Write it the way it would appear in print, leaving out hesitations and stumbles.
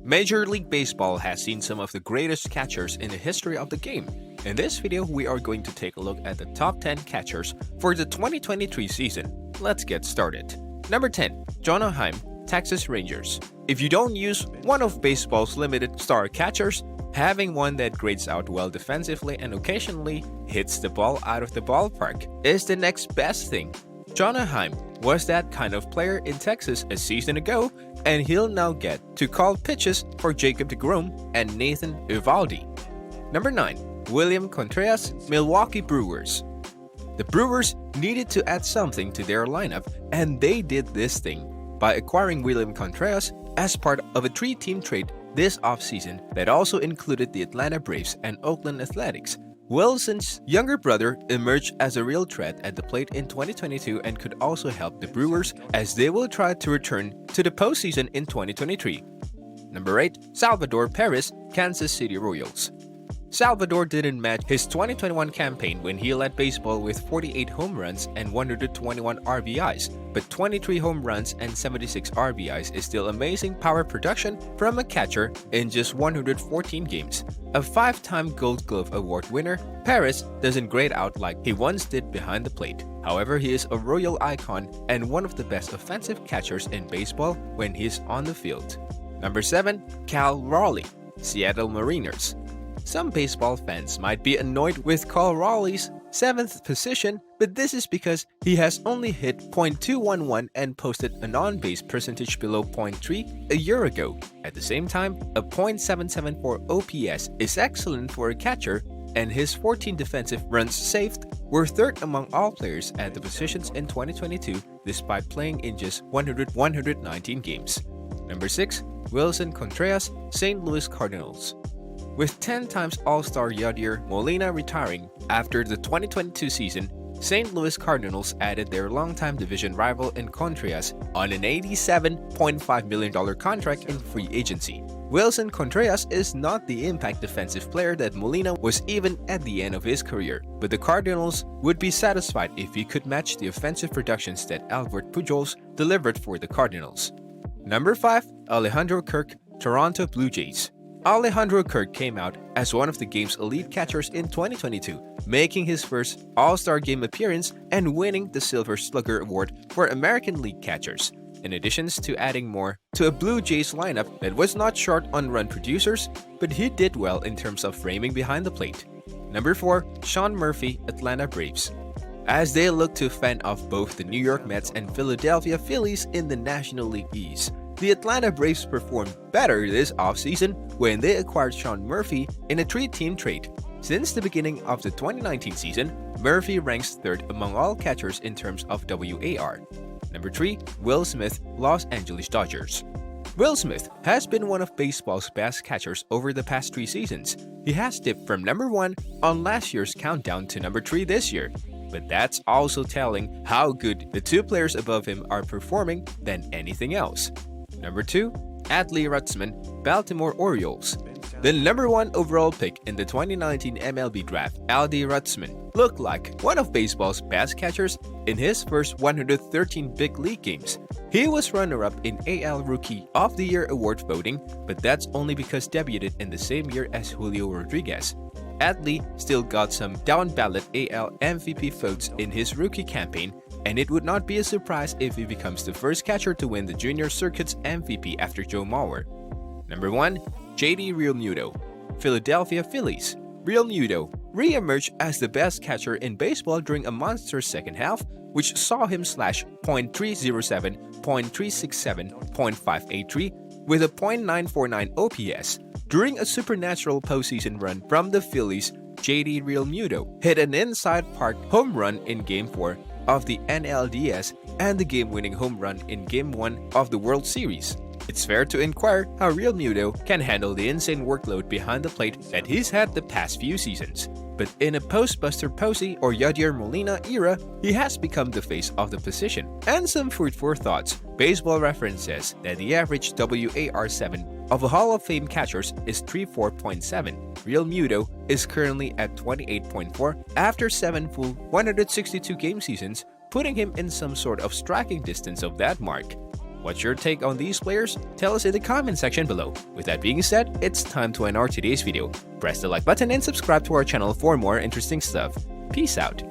Major League Baseball has seen some of the greatest catchers in the history of the game. In this video, we are going to take a look at the top 10 catchers for the 2023 season. Let's get started. Number 10. Jonah Heim, Texas Rangers. If you don't use one of baseball's limited star catchers, having one that grades out well defensively and occasionally hits the ball out of the ballpark is the next best thing. Jonah Heim was that kind of player in Texas a season ago, and he'll now get to call pitches for Jacob deGrom and Nathan Eovaldi. Number 9. William Contreras, Milwaukee Brewers. The Brewers needed to add something to their lineup, and they did this thing by acquiring William Contreras as part of a 3-team trade this offseason that also included the Atlanta Braves and Oakland Athletics. Wilson's younger brother emerged as a real threat at the plate in 2022 and could also help the Brewers as they will try to return to the postseason in 2023. Number 8. Salvador Perez, Kansas City Royals. Salvador didn't match his 2021 campaign when he led baseball with 48 home runs and 121 RBIs, but 23 home runs and 76 RBIs is still amazing power production from a catcher in just 114 games. A 5-time Gold Glove Award winner, Perez doesn't grade out like he once did behind the plate. However, he is a Royal icon and one of the best offensive catchers in baseball when he's on the field. Number 7. Cal Raleigh, Seattle Mariners. Some baseball fans might be annoyed with Cal Raleigh's 7th position, but this is because he has only hit .211 and posted an on-base percentage below .3 a year ago. At the same time, a .774 OPS is excellent for a catcher, and his 14 defensive runs saved were third among all players at the positions in 2022 despite playing in just 119 games. Number 6. Wilson Contreras, St. Louis Cardinals. With 10 times All-Star Yadier Molina retiring after the 2022 season, St. Louis Cardinals added their longtime division rival in Contreras on an $87.5 million contract in free agency. Wilson Contreras is not the impact defensive player that Molina was even at the end of his career, but the Cardinals would be satisfied if he could match the offensive productions that Albert Pujols delivered for the Cardinals. Number 5. Alejandro Kirk, Toronto Blue Jays. Alejandro Kirk came out as one of the game's elite catchers in 2022, making his first All-Star Game appearance and winning the Silver Slugger Award for American League catchers, in addition to adding more to a Blue Jays lineup that was not short on run producers, but he did well in terms of framing behind the plate. Number 4. Sean Murphy, Atlanta Braves. As they look to fend off both the New York Mets and Philadelphia Phillies in the National League East, the Atlanta Braves performed better this offseason when they acquired Sean Murphy in a 3-team trade. Since the beginning of the 2019 season, Murphy ranks third among all catchers in terms of WAR. Number 3. Will Smith, Los Angeles Dodgers. Will Smith has been one of baseball's best catchers over the past 3 seasons. He has dipped from number 1 on last year's countdown to number 3 this year. But that's also telling how good the 2 players above him are performing than anything else. Number 2. Adley Rutschman, Baltimore Orioles. The number 1 overall pick in the 2019 MLB Draft, Adley Rutschman, looked like one of baseball's best catchers in his first 113 big league games. He was runner-up in AL Rookie of the Year award voting, but that's only because debuted in the same year as Julio Rodriguez. Adley still got some down-ballot AL MVP votes in his rookie campaign, and it would not be a surprise if he becomes the first catcher to win the Junior Circuit's MVP after Joe Mauer. Number 1. JD Realmuto, Philadelphia Phillies. Realmuto re-emerged as the best catcher in baseball during a monster second half, which saw him slash .307, .367, .583 with a .949 OPS. During a supernatural postseason run from the Phillies, JD Realmuto hit an inside park home run in Game 4 of the NLDS and the game-winning home run in Game 1 of the World Series. It's fair to inquire how Realmuto can handle the insane workload behind the plate that he's had the past few seasons. But in a post-Buster Posey or Yadier Molina era, he has become the face of the position. And some food for thoughts. Baseball Reference says that the average WAR7 of a Hall of Fame catchers is 34.7. Realmuto is currently at 28.4 after 7 full 162 game seasons, putting him in some sort of striking distance of that mark. What's your take on these players? Tell us in the comment section below. With that being said, it's time to end our today's video. Press the like button and subscribe to our channel for more interesting stuff. Peace out.